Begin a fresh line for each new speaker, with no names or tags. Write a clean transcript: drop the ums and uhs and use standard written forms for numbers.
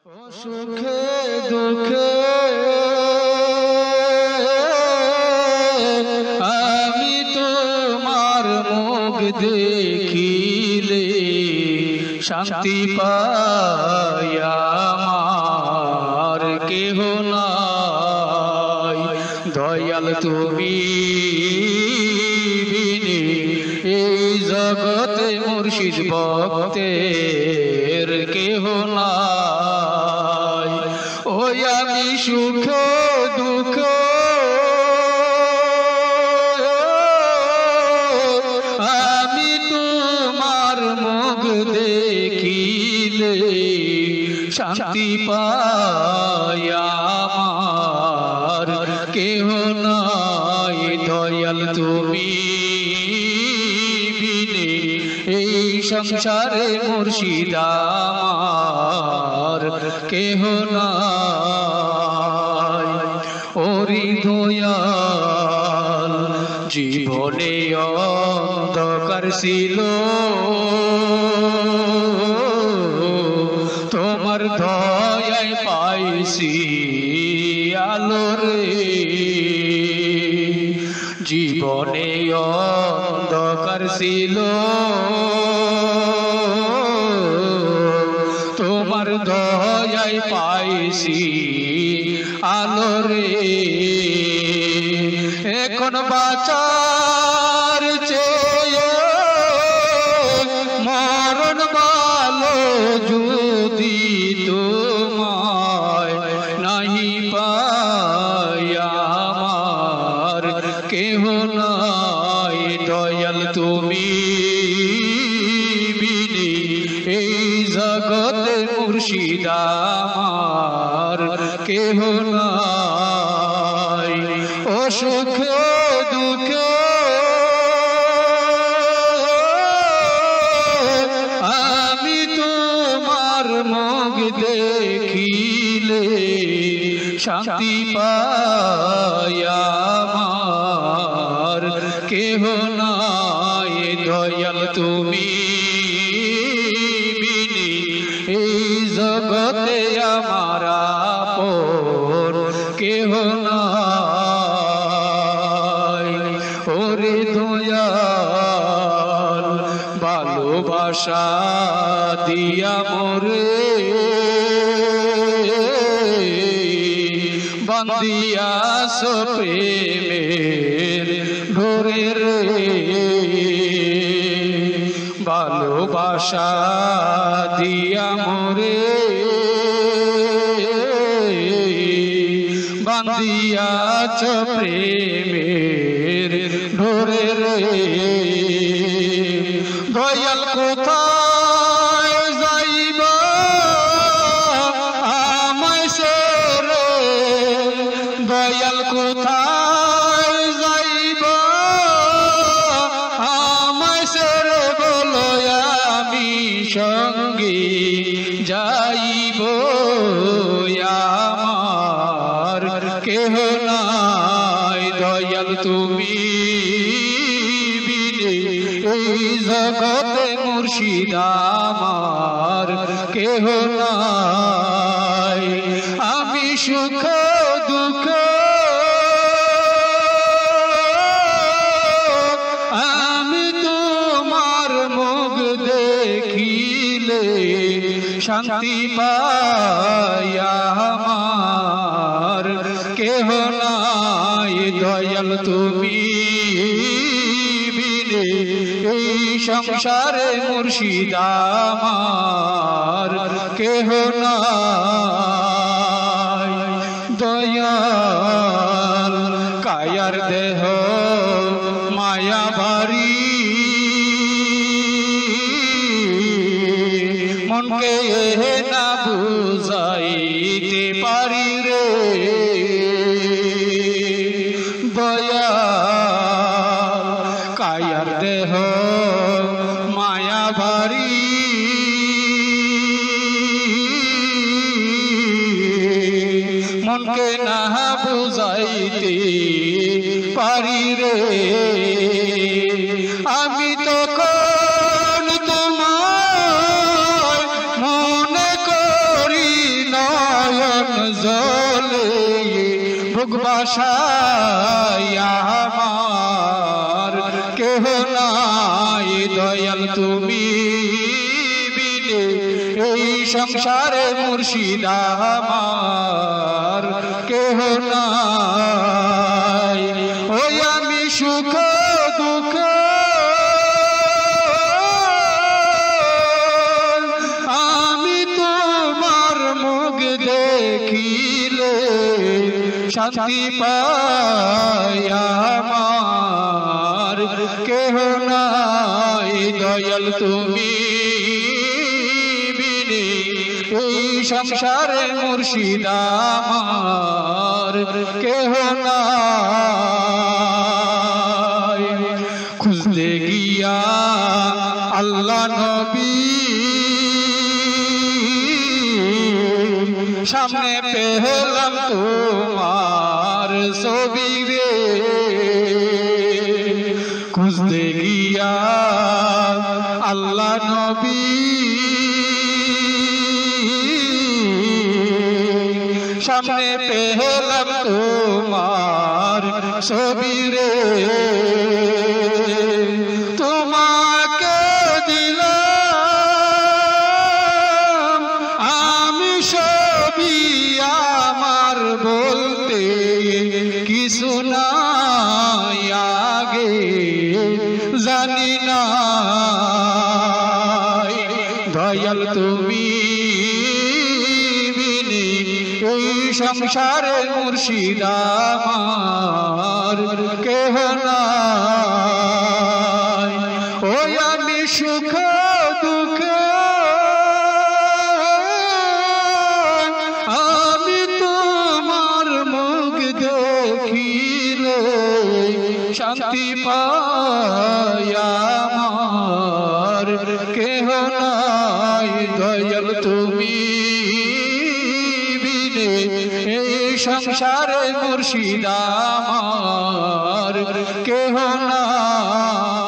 সুখে দুঃখে আমি তোমার মুখ দেখিলে শান্তি পাই আমার কেহ নাই। দয়াল তুমি বিনে এই জগতে মুর্শিদ ভক্তের কেহ নাই। ওই আমি সুখ দুঃখ আমি তোমার মুখ দেখিলে শান্তি পাই আমার কেহ নাই। দয়াল তুমি বিনে এই সংসারে মুর্শিদ আমার কেহ নাই। ওরে দয়াল জীবনে অন্ধকার ছিল তোমার দয়ায় পাইছি আলো রে। জীবনে অন্ধকার ছিল তোমার দয়ায় পাইছি আলো রে। এখন বাঁচার চেয়ে মরণ ভালো যদি তোমায় নাহি পাই আমার কেহ নাই। দয়াল তুমি বিনে এই জগতে মুর্শিদ আমার কেহ নাই। ও সুখে দুঃখে আমি তোমার মুখ দেখিলে শান্তি পাই আমার কেহ নাই। দয়াল তুমি বিনে এই জগতে আমার আপন কেহ নাই। ওরে দয়াল ভালোবাসা দিয়া মোরে বান্দিয়াস প্রেমের ডোরে রে। ভালোবাসা দিয়া মোরে বান্দিয়াছ প্রেমের ডোরে রে। দয়াল কোথায় যাইব আমায় সেরে, দয়াল কোথায় যাইব আমায় সেরে বলো আমি সঙ্গে যাইব আমার কেহ নাই। দয়াল তুমি বিনে এই জগতে মুর্শিদ আমার কেহ নাই। আমি সুখ দুঃখ আমি তোমার মুখ দেখিলে শান্তি পাই আমার কেহ নাই। দয়াল তুমি বিনে এই সংসারে মুর্শিদ আমার কেহ নাই। দয়াল কায়ার দেহ মায়া ভারী মনকে না বুঝাইতে পারি রে। দয়াল কায়ার দেহ মায়া ভারী মনকে না বুঝাইতে পারি রে। আমি তখন তোমার মনে করি না জলে বুক বাসায়া আমার কেহ নাই দয়াল তুমি বিনে এই সংসারে মুর্শিদ আমার কেহ নাই ওই আমি সুখ দুঃখ আমি তোমার মুখ দেখিলে শান্তি পাই আমার কেহ নাই দয়াল তুমি বিনে এই সংসারে মুর্শিদ আমার কেহ নাই খুঁজতে গিয়া আল্লাহ নবী সামনে পেলাম তোমার ছবি রে খুঁজতে গিয়া আল্লাহ নবী সামনে পেলাম তোমার ছবি রে তোমাকে দিলাম আমি ছবি আমার বলতে কিছু নাই আগে জানি না দয়াল তুমি বিনে এই সংসারে মুর্শিদ আমার কেহ নাই ওই আমি সুখ দুঃখ আমি তোমার মুখ দেখিলে শান্তি পাই আমার কেহ নাই দয়াল তুমি বিনে এই সংসারে মুর্শিদ আমার কেহ নাই।